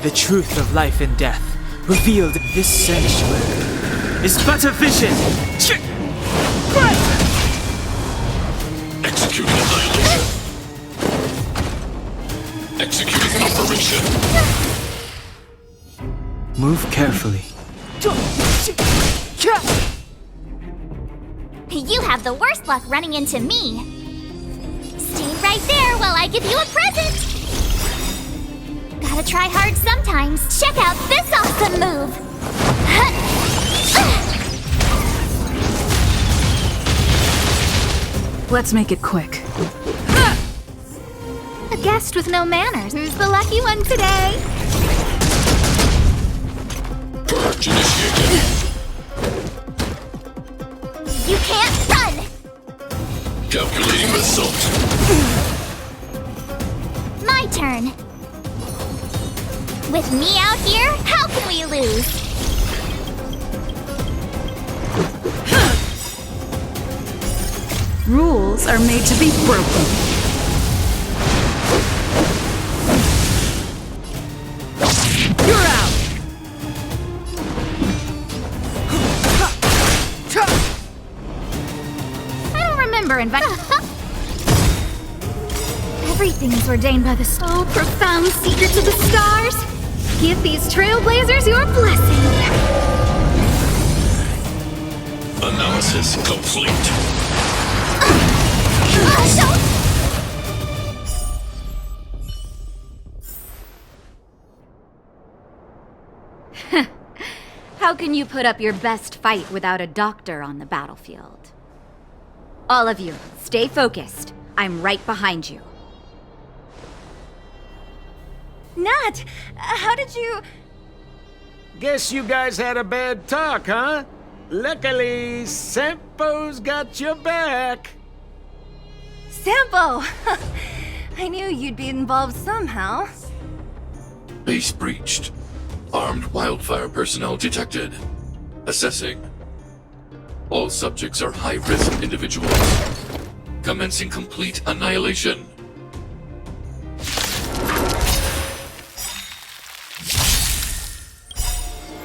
The truth of life and death, revealed in this sanctuary, is but a vision. Executing annihilation. Executing operation. Move carefully. You have the worst luck running into me. Stay right there while I give you a present. Gotta try hard sometimes. Check out this awesome move. Let's make it quick. A guest with no manners. Who's the lucky one today? Purge initiated. You can't run! Calculating result. My turn. With me out here, how can we lose? Rules are made to be broken. You're out! I don't remember inviting. Everything is ordained by the stars. Oh, profound secrets of the stars! Give these trailblazers your blessing! Analysis complete. How can you put up your best fight without a doctor on the battlefield? All of you, stay focused. I'm right behind you. Nat, how did you... Guess you guys had a bad talk, huh? Luckily, Sampo's got your back. Sampo! I knew you'd be involved somehow. Base breached. Armed wildfire personnel detected. Assessing. All subjects are high-risk individuals. Commencing complete annihilation.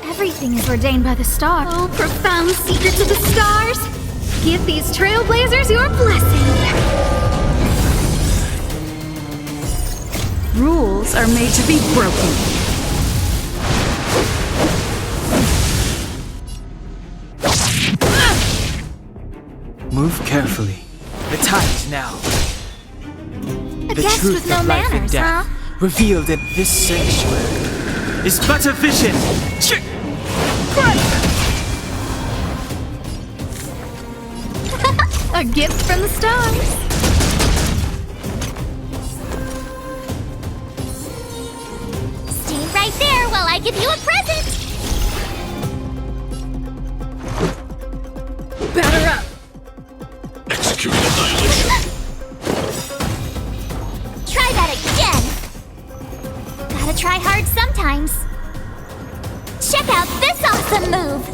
Everything is ordained by the stars. Oh, profound secrets of the stars! Give these trailblazers your blessing! Rules are made to be broken. Move carefully. The time is now. A The guest truth with no of life and manners, death, huh? revealed in this sanctuary, is but a vision. A gift from the stars! Stay right there while I give you a present. Batter up! Executing annihilation. Try that again. Gotta try hard sometimes. Check out this awesome move.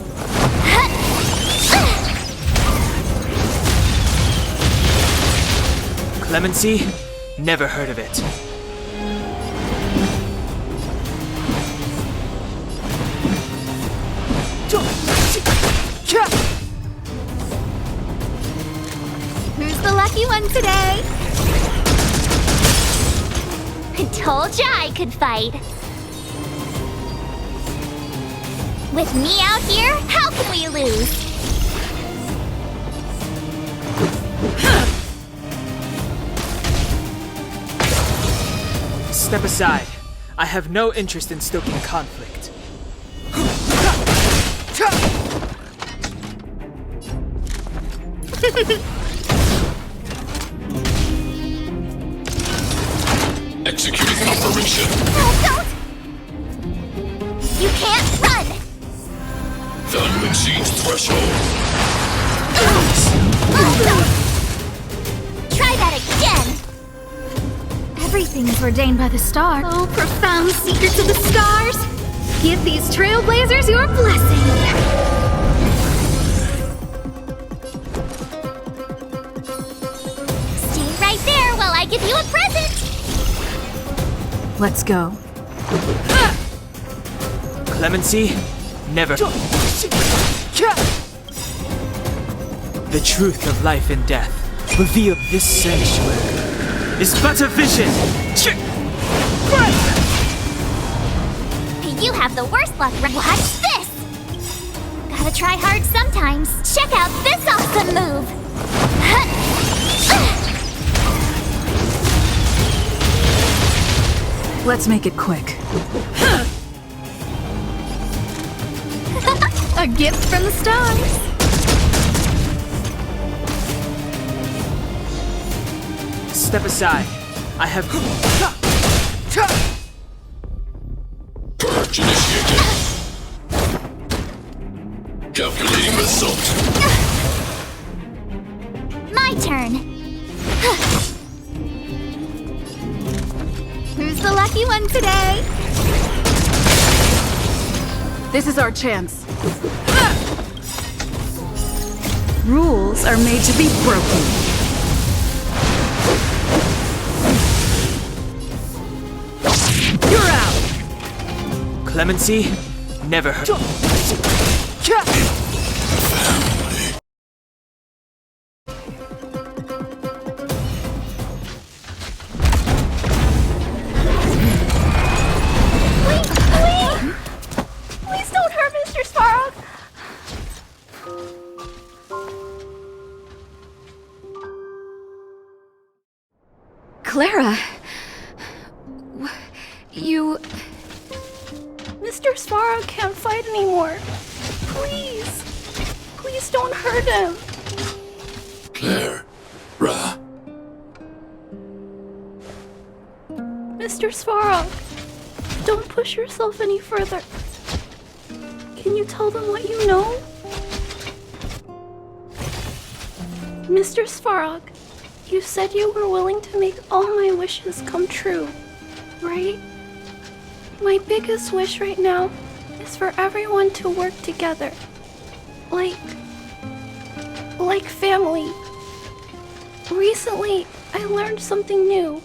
Clemency? Never heard of it. Who's the lucky one today? I told ya I could fight. With me out here, how can we lose? Step aside. I have no interest in stoking conflict. Executing operation. Oh, don't! You can't run! Value exceeds threshold. Try that again! Everything is ordained by the stars. Oh, profound secrets of the stars! Give these trailblazers your blessing! Stay right there while I give you a present! Let's go. Clemency? Never. The truth of life and death revealed this sanctuary is but a vision. You have the worst luck. Watch this! Gotta try hard sometimes. Check out this awesome move! Let's make it quick. A gift from the stars. Step aside. I have. Purge initiated. Calculating result. My turn. Who's the lucky one today? This is our chance. Rules are made to be broken. You're out! Clemency? Never heard. Please don't hurt Mr. Svarog. Clara! You... Mr. Svarog can't fight anymore. Please. Please don't hurt him. Claire. Ra. Mr. Svarog, don't push yourself any further. Can you tell them what you know? Mr. Svarog, you said you were willing to make all my wishes come true, right? My biggest wish right now is for everyone to work together. Like family. Recently, I learned something new.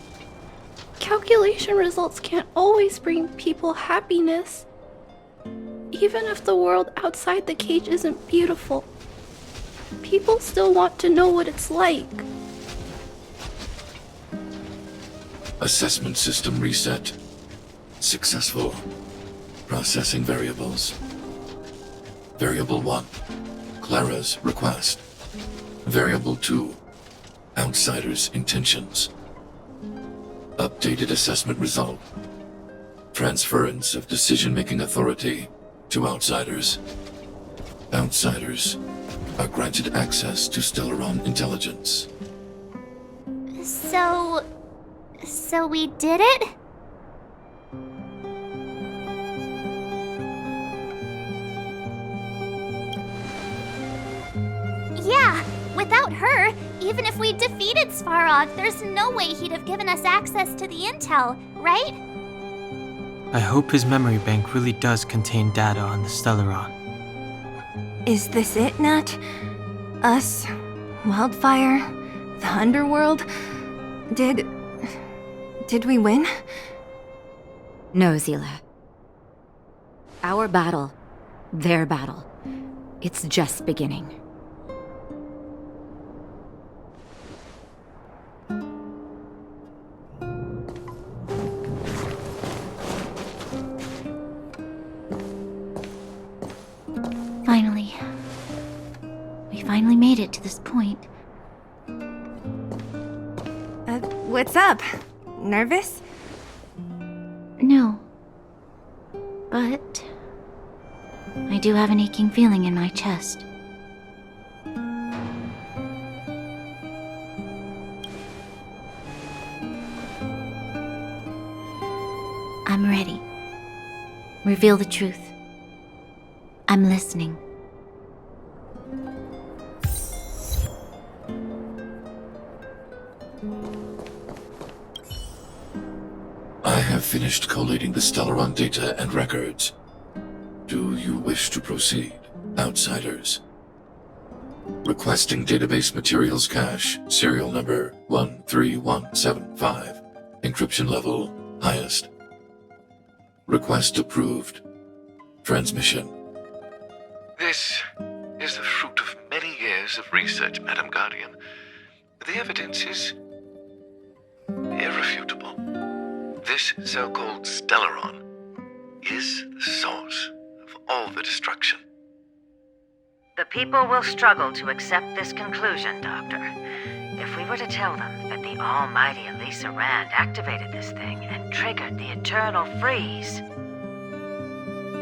Calculation results can't always bring people happiness. Even if the world outside the cage isn't beautiful, people still want to know what it's like. Assessment system reset. Successful. Processing variables. Variable 1. Clara's request. Variable 2. Outsider's intentions. Updated assessment result. Transference of decision-making authority to outsiders. Outsiders are granted access to Stellaron intelligence. So we did it? Yeah, without her, even if we defeated Svarog, there's no way he'd have given us access to the intel, right? I hope his memory bank really does contain data on the Stellaron. Is this it, Nat? Us? Wildfire? The underworld? Did we win? No, Zila. Our battle, their battle, it's just beginning. Finally. We finally made it to this point. What's up? Nervous? No. But I do have an aching feeling in my chest. I'm ready. Reveal the truth. I'm listening. I have finished collating the Stellaron data and records. Do you wish to proceed, outsiders? Requesting database materials cache, serial number 13175. Encryption level, highest. Request approved. transmission. This is the fruit of many years of research, Madam Guardian. The evidence is irrefutable. This so-called Stellaron is the source of all the destruction. The people will struggle to accept this conclusion, Doctor. If we were to tell them that the almighty Elisa Rand activated this thing and triggered the eternal freeze...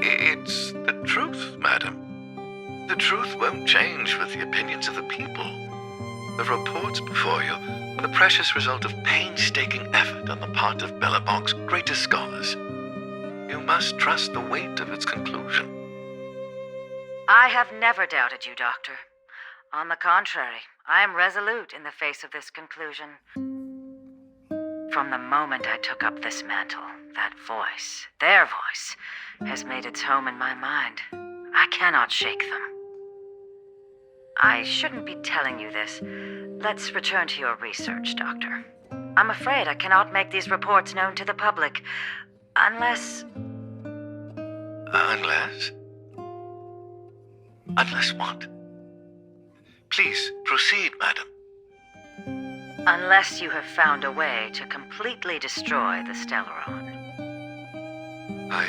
It's the truth, madam. The truth won't change with the opinions of the people. The reports before you are the precious result of painstaking effort on the part of Belobog's greatest scholars. You must trust the weight of its conclusion. I have never doubted you, Doctor. On the contrary, I am resolute in the face of this conclusion. From the moment I took up this mantle, that voice, their voice, has made its home in my mind. I cannot shake them. I shouldn't be telling you this. Let's return to your research, Doctor. I'm afraid I cannot make these reports known to the public, unless... Unless? Unless what? Please, proceed, madam. Unless you have found a way to completely destroy the Stellaron. I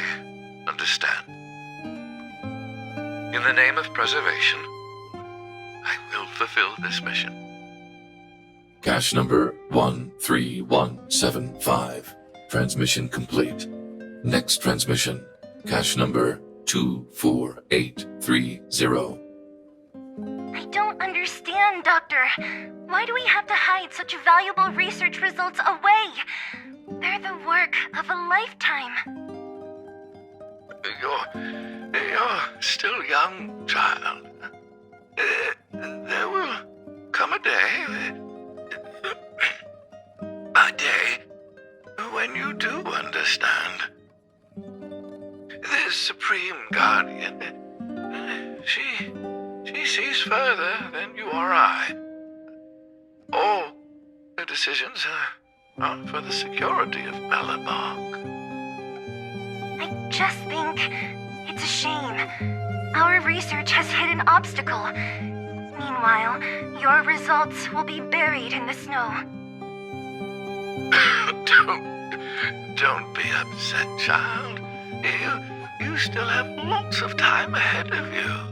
understand. In the name of preservation, I will fulfill this mission. Cache number 13175. Transmission complete. Next transmission. Cache number 24830. I don't understand, Doctor. Why do we have to hide such valuable research results away? They're the work of a lifetime. You're still young, child. There will come a day when you do understand. This Supreme Guardian, she sees further than you or I. All her decisions are for the security of Belobog. I just think it's a shame. Our research has hit an obstacle. Meanwhile, your results will be buried in the snow. Don't be upset, child. You still have lots of time ahead of you.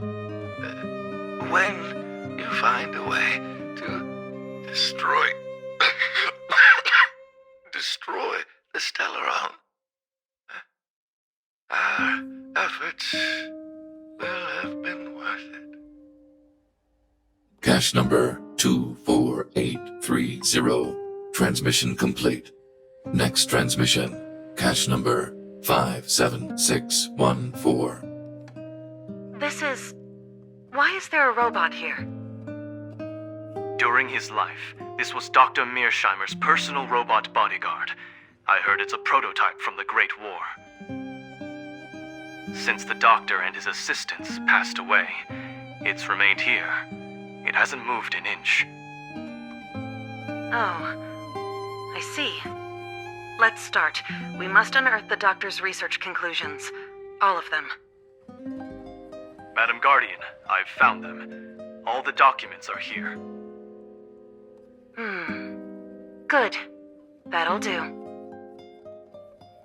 When you find a way to destroy the Stellaron, our efforts will have been worth it. Cache number 24830. Transmission complete. Next transmission. Cache number 57614. Why is there a robot here? During his life, this was Dr. Mearsheimer's personal robot bodyguard. I heard it's a prototype from the Great War. Since the doctor and his assistants passed away, it's remained here. It hasn't moved an inch. Oh, I see. Let's start. We must unearth the doctor's research conclusions. All of them. Madam Guardian, I've found them. All the documents are here. Good. That'll do.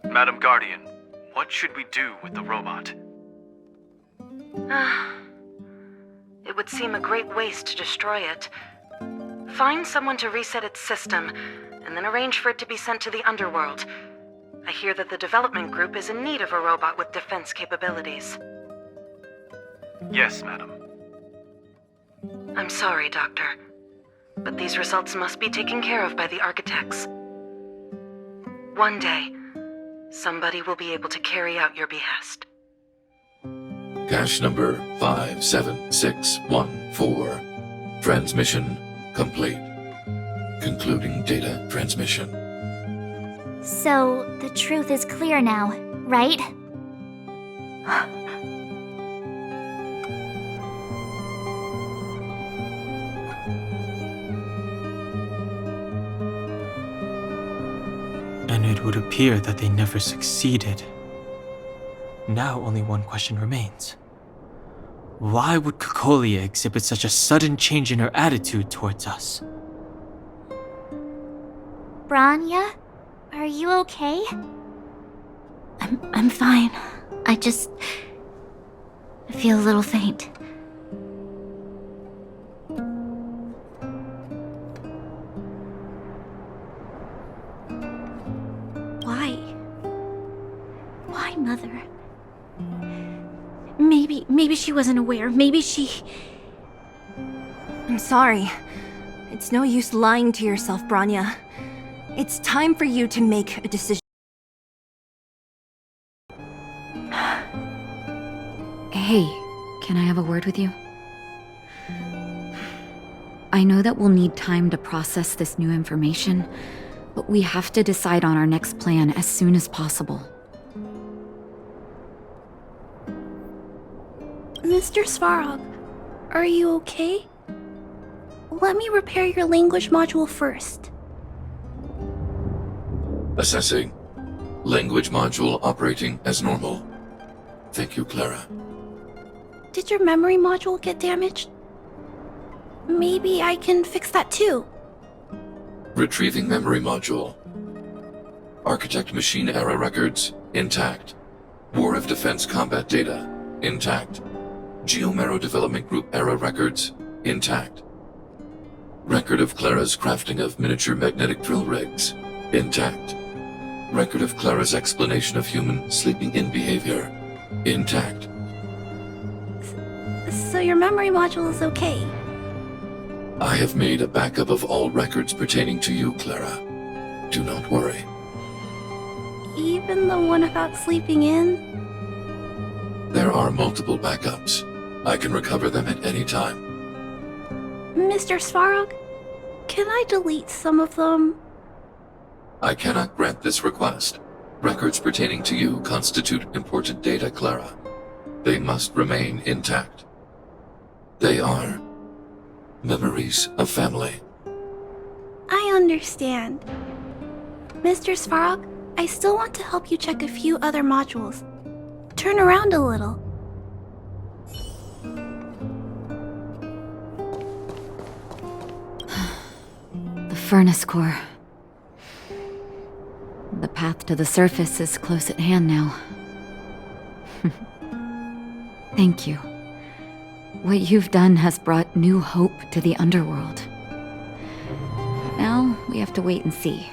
Madam Guardian, what should we do with the robot? It would seem a great waste to destroy it. Find someone to reset its system, and then arrange for it to be sent to the underworld. I hear that the development group is in need of a robot with defense capabilities. Yes, madam. I'm sorry, Doctor, but these results must be taken care of by the architects. One day, somebody will be able to carry out your behest. Cache number 57614. Transmission complete. Concluding data transmission. So, the truth is clear now, right? And it would appear that they never succeeded. Now only one question remains. Why would Cocolia exhibit such a sudden change in her attitude towards us? Branya, are you okay? I'm fine. I feel a little faint. Why, Mother? Maybe she wasn't aware. Maybe she... I'm sorry. It's no use lying to yourself, Branya. It's time for you to make a decision. Hey, can I have a word with you? I know that we'll need time to process this new information, but we have to decide on our next plan as soon as possible. Mr. Svarog, are you okay? Let me repair your language module first. Assessing. Language module operating as normal. Thank you, Clara. Did your memory module get damaged? Maybe I can fix that too. Retrieving memory module. Architect machine error records, intact. War of Defense combat data, intact. Geomero Development Group error records, intact. Record of Clara's crafting of miniature magnetic drill rigs, intact. Record of Clara's explanation of human sleeping-in behavior, intact. So your memory module is okay? I have made a backup of all records pertaining to you, Clara. Do not worry. Even the one about sleeping in? There are multiple backups. I can recover them at any time. Mr. Svarog, can I delete some of them? I cannot grant this request. Records pertaining to you constitute important data, Clara. They must remain intact. They are memories of family. I understand. Mr. Svarog, I still want to help you check a few other modules. Turn around a little. The furnace core. The path to the surface is close at hand now. Thank you. What you've done has brought new hope to the underworld. Now, we have to wait and see.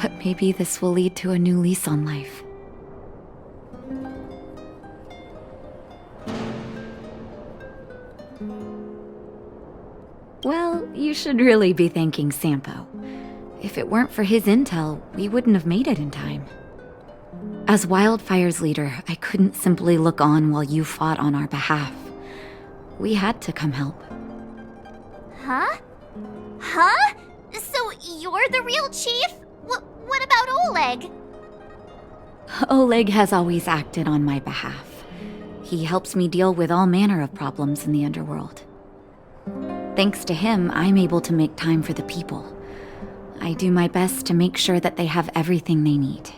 But maybe this will lead to a new lease on life. Well, you should really be thanking Sampo. If it weren't for his intel, we wouldn't have made it in time. As Wildfire's leader, I couldn't simply look on while you fought on our behalf. We had to come help. Huh? Huh? So you're the real chief? What about Oleg? Oleg has always acted on my behalf. He helps me deal with all manner of problems in the underworld. Thanks to him, I'm able to make time for the people. I do my best to make sure that they have everything they need.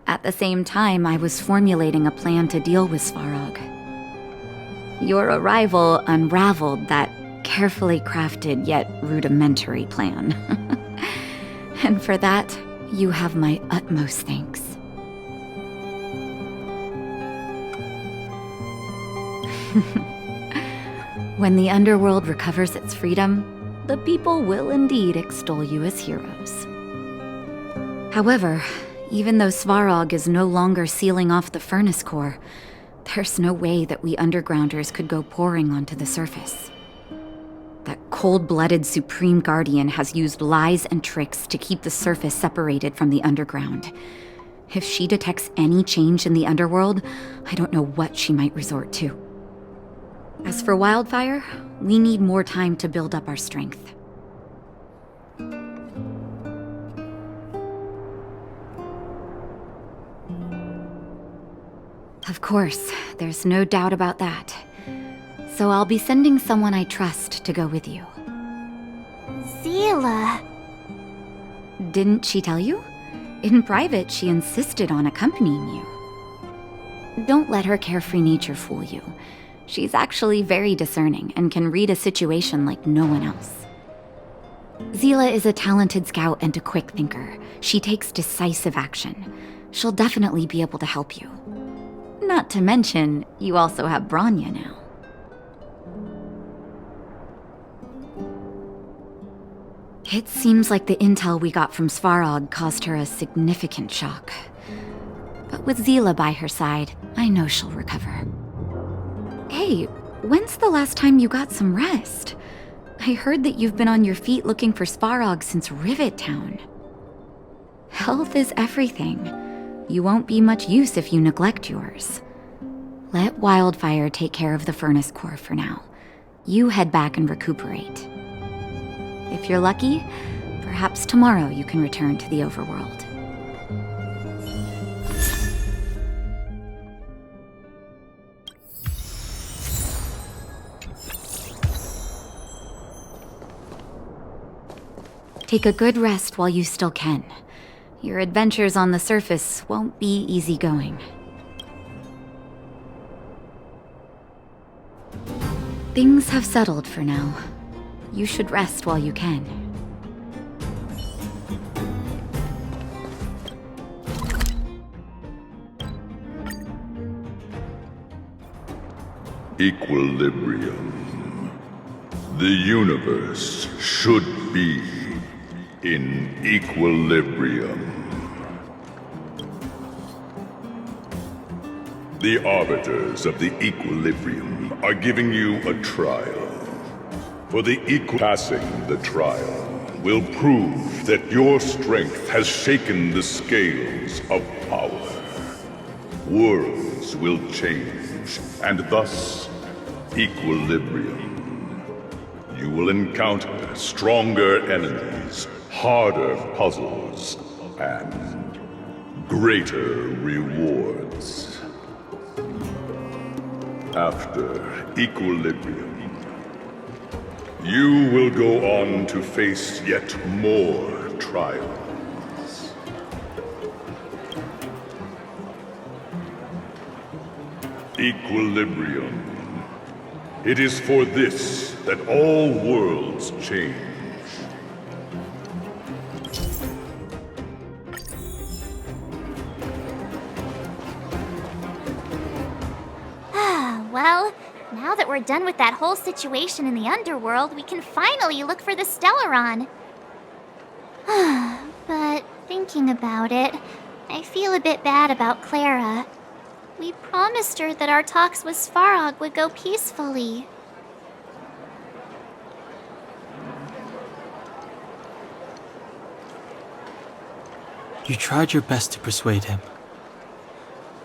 At the same time, I was formulating a plan to deal with Svarog. Your arrival unraveled that carefully crafted yet rudimentary plan. And for that, you have my utmost thanks. When the underworld recovers its freedom, the people will indeed extol you as heroes. However, even though Svarog is no longer sealing off the furnace core, there's no way that we undergrounders could go pouring onto the surface. That cold-blooded Supreme Guardian has used lies and tricks to keep the surface separated from the underground. If she detects any change in the underworld, I don't know what she might resort to. As for Wildfire, we need more time to build up our strength. Of course, there's no doubt about that. So I'll be sending someone I trust to go with you. Zila. Didn't she tell you? In private, she insisted on accompanying you. Don't let her carefree nature fool you. She's actually very discerning and can read a situation like no one else. Zila is a talented scout and a quick thinker. She takes decisive action. She'll definitely be able to help you. Not to mention, you also have Bronya now. It seems like the intel we got from Svarog caused her a significant shock. But with Zila by her side, I know she'll recover. Hey, when's the last time you got some rest? I heard that you've been on your feet looking for Svarog since Rivet Town. Health is everything. You won't be much use if you neglect yours. Let Wildfire take care of the furnace core for now. You head back and recuperate. If you're lucky, perhaps tomorrow you can return to the overworld. Take a good rest while you still can. Your adventures on the surface won't be easygoing. Things have settled for now. You should rest while you can. Equilibrium. The universe should be in equilibrium. The arbiters of the equilibrium are giving you a trial. For the passing the trial will prove that your strength has shaken the scales of power. Worlds will change, and thus equilibrium. You will encounter stronger enemies, harder puzzles, and greater rewards. After equilibrium, you will go on to face yet more trials. Equilibrium. It is for this that all worlds change. Well, now that we're done with that whole situation in the underworld, we can finally look for the Stellaron. But thinking about it, I feel a bit bad about Clara. We promised her that our talks with Svarog would go peacefully. You tried your best to persuade him.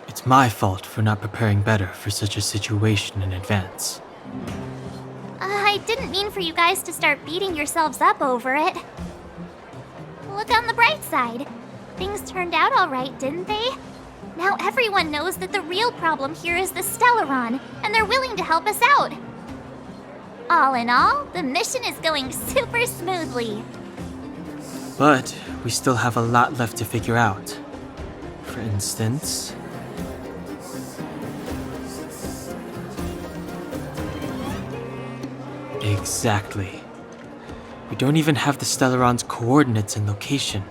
It's my fault for not preparing better for such a situation in advance. I didn't mean for you guys to start beating yourselves up over it. Look on the bright side. Things turned out all right, didn't they? Now everyone knows that the real problem here is the Stellaron, and they're willing to help us out. All in all, the mission is going super smoothly. But we still have a lot left to figure out. For instance... Exactly. We don't even have the Stellaron's coordinates and location.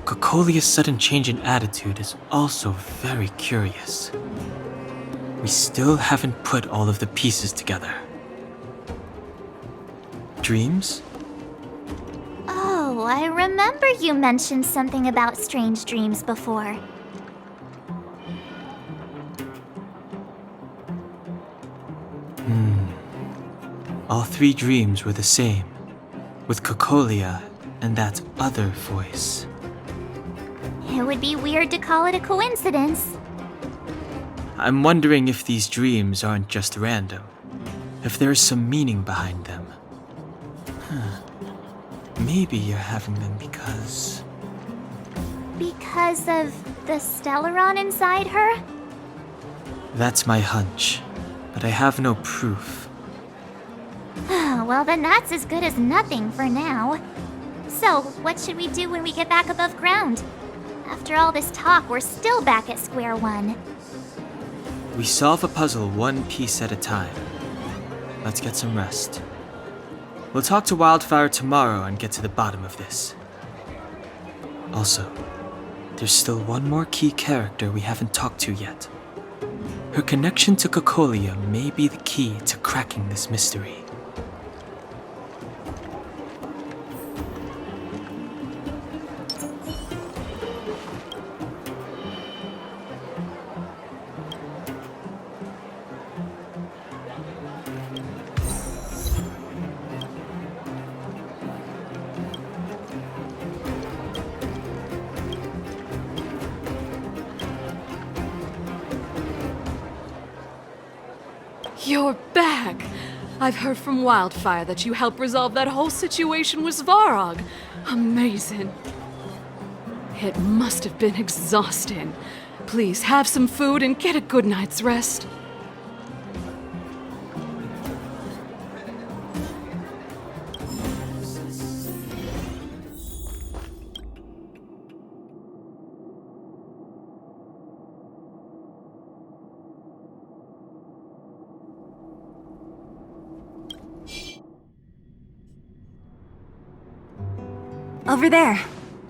Cocolia's sudden change in attitude is also very curious. We still haven't put all of the pieces together. Dreams? Oh, I remember you mentioned something about strange dreams before. All three dreams were the same, with Cocolia and that other voice. It would be weird to call it a coincidence. I'm wondering if these dreams aren't just random, if there's some meaning behind them. Maybe you're having them because... Because of the Stellaron inside her? That's my hunch, but I have no proof. Well, then that's as good as nothing for now. So, what should we do when we get back above ground? After all this talk, we're still back at square one. We solve a puzzle one piece at a time. Let's get some rest. We'll talk to Wildfire tomorrow and get to the bottom of this. Also, there's still one more key character we haven't talked to yet. Her connection to Cocolia may be the key to cracking this mystery. You're back! I've heard from Wildfire that you helped resolve that whole situation with Svarog. Amazing. It must have been exhausting. Please have some food and get a good night's rest. Over there.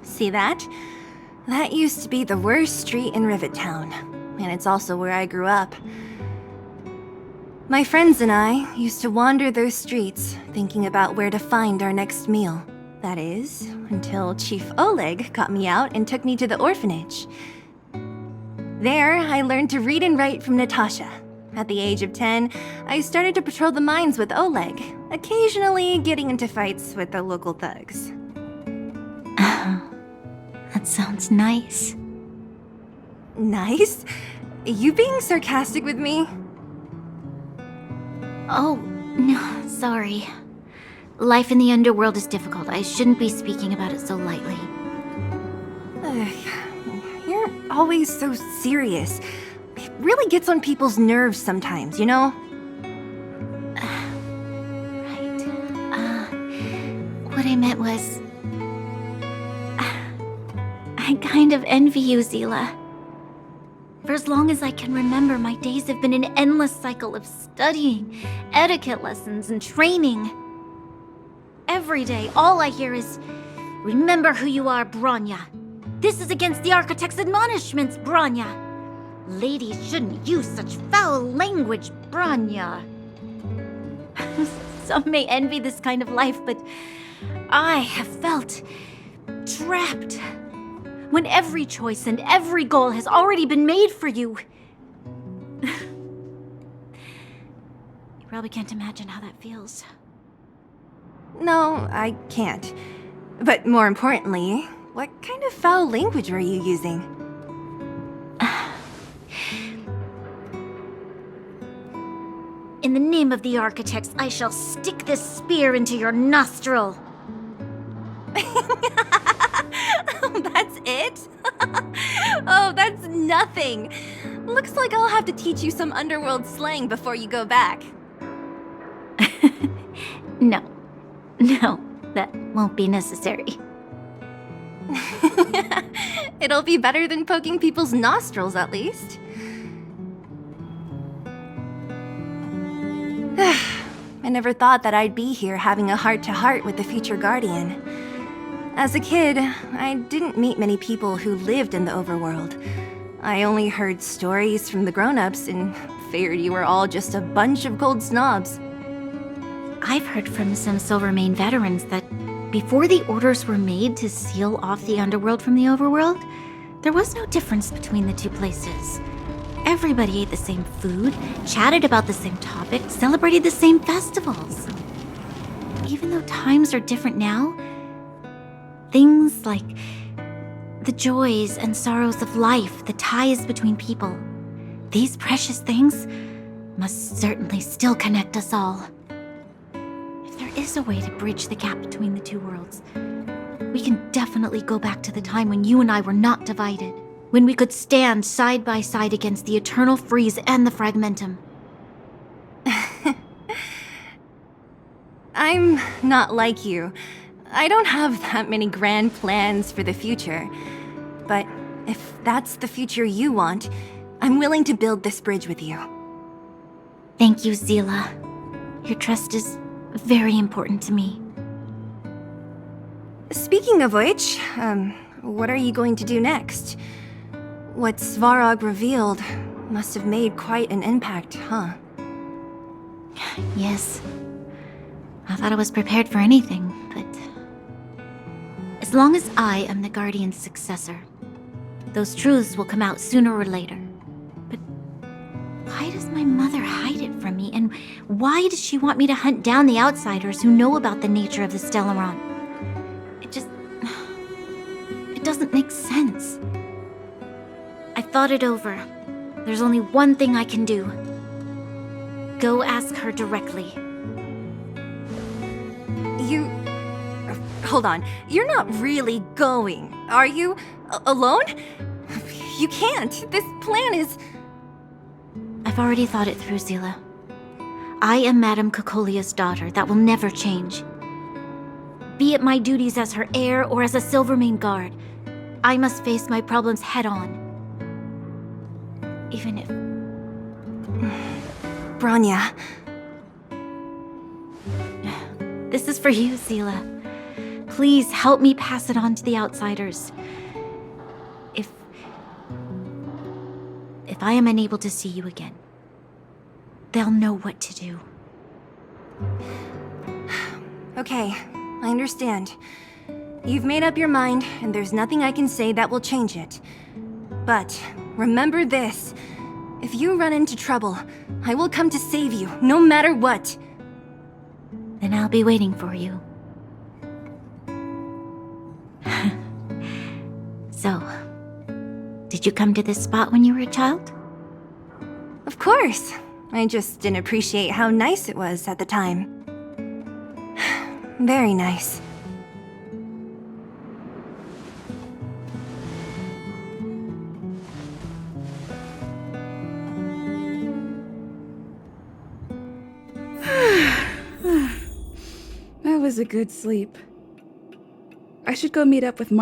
See that? That used to be the worst street in Rivet Town, and it's also where I grew up. My friends and I used to wander those streets, thinking about where to find our next meal. That is, until Chief Oleg got me out and took me to the orphanage. There, I learned to read and write from Natasha. At the age of 10, I started to patrol the mines with Oleg, occasionally getting into fights with the local thugs. That sounds nice. Nice? You being sarcastic with me? Oh, no, sorry. Life in the underworld is difficult. I shouldn't be speaking about it so lightly. You're always so serious. It really gets on people's nerves sometimes, you know? Right. What I meant was... I kind of envy you, Zila. For as long as I can remember, my days have been an endless cycle of studying, etiquette lessons, and training. Every day, all I hear is, "Remember who you are, Bronya. This is against the Architect's admonishments, Bronya. Ladies shouldn't use such foul language, Bronya." Some may envy this kind of life, but I have felt trapped. When every choice and every goal has already been made for you. You probably can't imagine how that feels. No, I can't. But more importantly, what kind of foul language were you using? In the name of the Architects, I shall stick this spear into your nostril. That's it? Oh, that's nothing. Looks like I'll have to teach you some underworld slang before you go back. No, that won't be necessary. It'll be better than poking people's nostrils, at least. I never thought that I'd be here having a heart-to-heart with the future Guardian. As a kid, I didn't meet many people who lived in the overworld. I only heard stories from the grown-ups and figured you were all just a bunch of cold snobs. I've heard from some Silvermane veterans that before the orders were made to seal off the underworld from the overworld, there was no difference between the two places. Everybody ate the same food, chatted about the same topics, celebrated the same festivals. Even though times are different now, things like the joys and sorrows of life, the ties between people, these precious things must certainly still connect us all. If there is a way to bridge the gap between the two worlds, we can definitely go back to the time when you and I were not divided, when we could stand side by side against the Eternal Freeze and the Fragmentum. I'm not like you. I don't have that many grand plans for the future. But if that's the future you want, I'm willing to build this bridge with you. Thank you, Zila. Your trust is very important to me. Speaking of which, what are you going to do next? What Svarog revealed must have made quite an impact, huh? Yes. I thought I was prepared for anything, but... as long as I am the Guardian's successor, those truths will come out sooner or later. But why does my mother hide it from me? And why does she want me to hunt down the outsiders who know about the nature of the Stellaron? It doesn't make sense. I thought it over. There's only one thing I can do. Go ask her directly. Hold on. You're not really going, are you? Alone? You can't. This plan is... I've already thought it through, Zila. I am Madame Cocolia's daughter. That will never change. Be it my duties as her heir or as a Silvermane guard, I must face my problems head-on. Even if... Bronya. This is for you, Zila. Please help me pass it on to the outsiders. If I am unable to see you again, they'll know what to do. Okay, I understand. You've made up your mind, and there's nothing I can say that will change it. But remember this. If you run into trouble, I will come to save you, no matter what. Then I'll be waiting for you. So, did you come to this spot when you were a child? Of course. I just didn't appreciate how nice it was at the time. Very nice. That was a good sleep. I should go meet up with Mark.